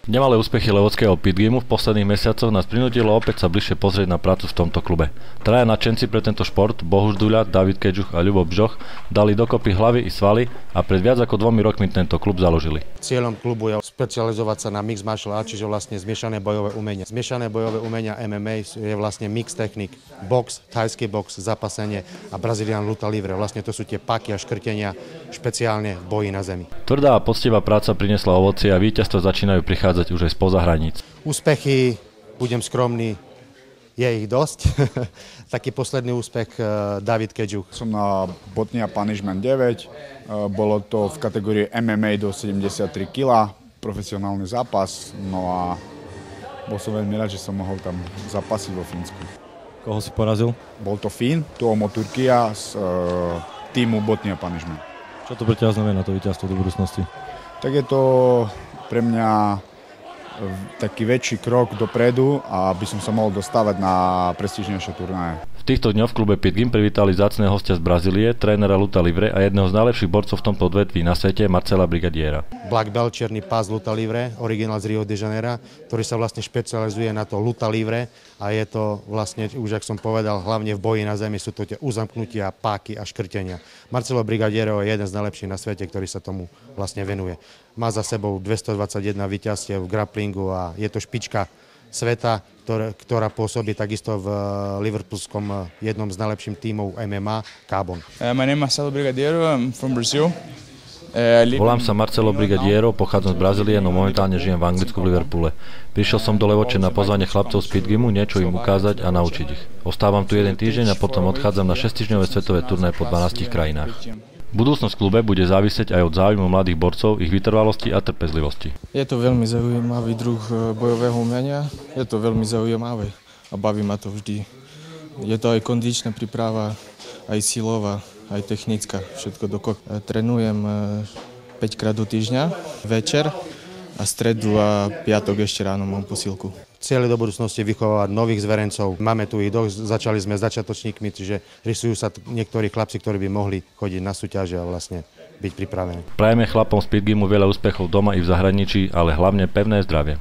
Nemalé úspechy levodského Pitgimu v posledných mesiacoch nás prinútilo opäť sa bližšie pozrieť na prácu v tomto klube. Traja nadšenci pre tento šport, Bohuš Duľa, David Kedžuch a Ľubo Bžoch, dali dokopy hlavy i svaly a pred viac ako 2 rokmi tento klub založili. Cieľom klubu je špecializovať sa na mixed martial arts, čiže vlastne zmiešané bojové umenia. Zmiešané bojové umenia MMA je vlastne mix technik, box, thajský box, zapasenie a brazilian luta livre. Vlastne to sú tie páky a škrtenia špeciálne v boji na zemi. Tvrdá a poctivá práca priniesla ovocie a víťazstvá začínajú prichádzať už aj spoza hraníc. Úspechy, budem skromný, je ich dosť. Taký posledný úspech David Kedžuch. Som na Botnia Punishment 9, bolo to v kategórii MMA do 73 kg, profesionálny zápas, no a bol som veľmi rád, že som mohol tam zapasiť vo Fínsku. Koho si porazil? Bol to Fín, Tuomo Turkia z týmu Botnia Punishment. Čo to pre teba znamená to víťazstvo do budúcnosti? Tak je to pre mňa taký väčší krok dopredu a aby som sa mohol dostávať na prestížnejšie turnaje. V týchto dňoch v klube Pitgim privítali vzácneho hostia z Brazílie, trénera luta livre a jedného z najlepších borcov v tomto odvetví na svete, Marcela Brigadiera. Black belt, čierny pás luta livre, originál z Rio de Janeiro, ktorý sa vlastne špecializuje na to luta livre a je to vlastne, už ak som povedal, hlavne v boji na zemi sú to tie uzamknutia, páky a škrtenia. Marcelo Brigadiero je jeden z najlepších na svete, ktorý sa tomu vlastne venuje. Má za sebou 221 víťazstiev v grapplingu a je to špička sveta, ktorá pôsobí takisto v liverpoolskom jednom z najlepších tímov MMA, Carbon. My name is Marcelo Brigadiero, I'm from Brazil. Volám sa Marcelo Brigadiero, pochádzam z Brazílie, no momentálne žijem v Anglicku v Liverpoole. Prišiel som do Levoče na pozvanie chlapcov z Pitgimu, niečo im ukázať a naučiť ich. Ostávam tu 1 týždeň a potom odchádzam na 6-týždňové svetové turné po 12 krajinách. Budúcnosť v klube bude závisieť aj od záujmu mladých borcov, ich vytrvalosti a trpezlivosti. Je to veľmi zaujímavý druh bojového umenia, je to veľmi zaujímavé a baví ma to vždy. Je to aj kondičná príprava, aj silová, aj technická, všetko dokopy. Trénujem 5 krát do týždňa, večer a stredu a piatok ešte ráno mám posilku. Cieľ do budúcnosti vychovávať nových zverencov. Máme tu ich dosť, začali sme s začiatočníkmi, čiže rysujú sa niektorí chlapci, ktorí by mohli chodiť na súťaže a vlastne byť pripravení. Prajeme chlapom z Pitgimu veľa úspechov doma i v zahraničí, ale hlavne pevné zdravie.